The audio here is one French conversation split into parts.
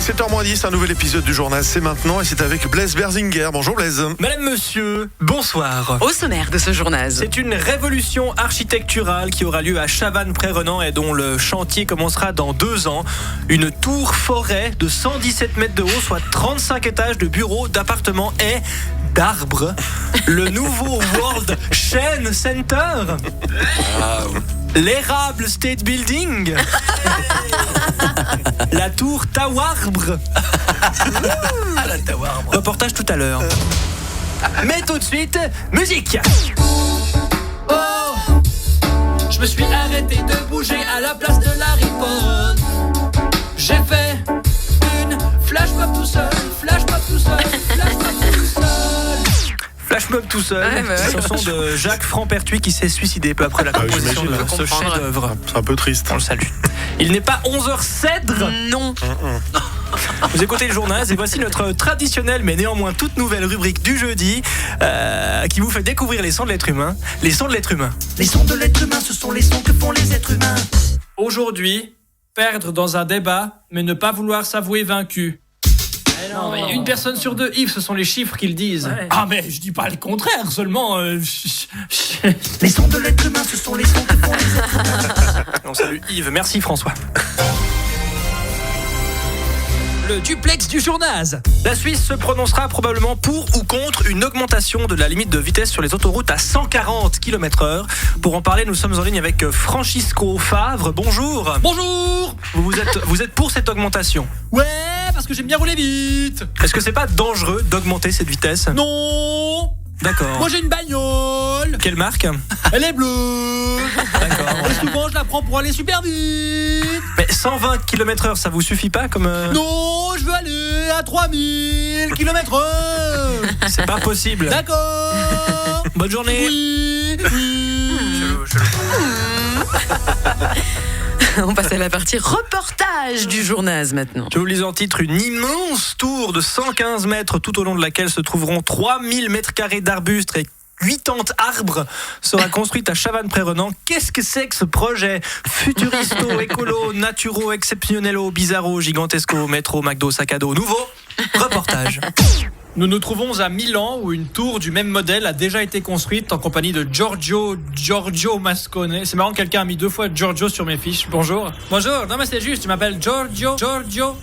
7h10, un nouvel épisode du journal, c'est maintenant et c'est avec Blaise Berzinger. Bonjour Blaise. Madame, monsieur, bonsoir. Au sommaire de ce journal. C'est une révolution architecturale qui aura lieu à Chavannes-Près-Renan et dont le chantier commencera dans 2 ans. Une tour forêt de 117 mètres de haut, soit 35 étages de bureaux, d'appartements et d'arbres. Le nouveau World Chain Center. L'érable State Building. La tour Tawarbre. La Tawarbre. Reportage tout à l'heure. Mais tout de suite, musique. Oh, je me suis arrêté de bouger à la place de la riponne. J'ai fait une flash mob tout seul, flash mob tout seul, flash mob tout seul. Flash mob tout seul, chanson de Jacques Franpertuis qui s'est suicidé peu après la composition de ce chef-d'œuvre. C'est un peu triste. On le salue. Il n'est pas 11h cèdre. Non. Vous écoutez le journal et voici notre traditionnelle mais néanmoins toute nouvelle rubrique du jeudi qui vous fait découvrir les sons de l'être humain. Les sons de l'être humain. Les sons de l'être humain, ce sont les sons que font les êtres humains. Aujourd'hui, perdre dans un débat, mais ne pas vouloir s'avouer vaincu. Non, mais 1 personne sur 2, Yves, ce sont les chiffres qu'ils disent. Ouais. Ah, mais je dis pas le contraire, seulement... Les sons de l'être humain, ce sont les sons que font les êtres humains. On salue Yves, merci François. Le duplex du journal. La Suisse se prononcera probablement pour ou contre une augmentation de la limite de vitesse sur les autoroutes à 140 km/h. Pour en parler, nous sommes en ligne avec Francisco Favre. Bonjour. Bonjour. Vous êtes pour cette augmentation? Ouais, parce que j'aime bien rouler vite. Est-ce que c'est pas dangereux d'augmenter cette vitesse? Non. D'accord. Moi j'ai une bagnole. Quelle marque? Elle est bleue. D'accord. Et souvent je la prends pour aller super vite. Mais 120 km/h, ça vous suffit pas comme... Non, je veux aller à 3000 km/h. C'est pas possible. D'accord. Bonne journée. Oui. Chelou. On passe à la partie reportage du journal maintenant. Je vous lis en titre: une immense tour de 115 mètres tout au long de laquelle se trouveront 3000 mètres carrés d'arbustes et 80 arbres sera construite à Chavannes-Près-Renan. Qu'est-ce que c'est que ce projet? Futuristo, écolo, naturo, exceptionnello, bizarro, gigantesco, métro, McDo, sac à dos, nouveau reportage. Nous nous trouvons à Milan où une tour du même modèle a déjà été construite en compagnie de Giorgio Mascone. C'est marrant que quelqu'un a mis 2 fois Giorgio sur mes fiches. Bonjour. Bonjour, non mais c'est juste, je m'appelle Giorgio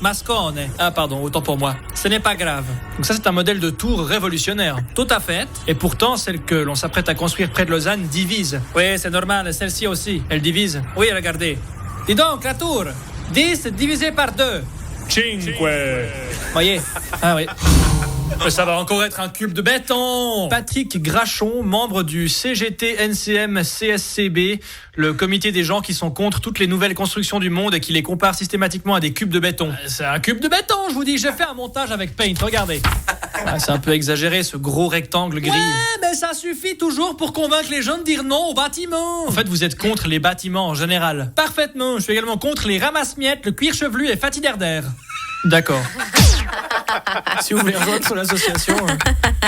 Mascone. Ah pardon, autant pour moi. Ce n'est pas grave. Donc ça c'est un modèle de tour révolutionnaire. Tout à fait. Et pourtant celle que l'on s'apprête à construire près de Lausanne divise. Oui, c'est normal, celle-ci aussi, elle divise. Oui, regardez. Dis donc, la tour, 10 divisé par 2. Cinque. Voyez. Ah oui. Mais ça va encore être un cube de béton. Patrick Grachon, membre du CGT-NCM-CSCB, le comité des gens qui sont contre toutes les nouvelles constructions du monde et qui les comparent systématiquement à des cubes de béton. C'est un cube de béton, je vous dis. J'ai fait un montage avec Paint, regardez. Ah, c'est un peu exagéré, ce gros rectangle gris. Ouais, mais ça suffit toujours pour convaincre les gens de dire non aux bâtiments. En fait, vous êtes contre les bâtiments en général. Parfaitement. Je suis également contre les ramasse-miettes, le cuir chevelu et Fatiderdère. D'accord. Si vous voulez rejoindre sur l'association,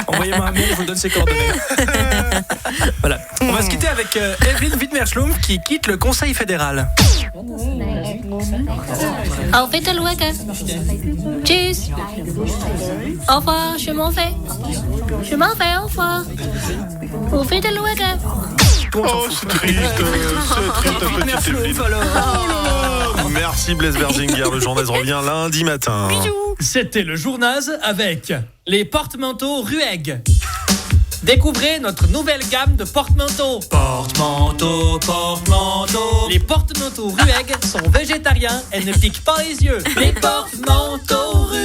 envoyez-moi un mail, je vous donne ses coordonnées. Voilà. On va se quitter avec Evelyn Wittmerschlum qui quitte le Conseil fédéral. Auf Wiedersehen. Tschüss. Au revoir, je m'en vais. Je m'en vais, au revoir. Auf Wiedersehen. Oh, c'est triste, petite Evelyne. Merci Blaise Berzinger, le journal revient lundi matin. C'était le journal avec les porte-manteaux Rueg. Découvrez notre nouvelle gamme de porte-manteaux. Porte-manteaux. Les porte-manteaux Rueg sont végétariens et ne piquent pas les yeux. Les porte-manteaux Rueg.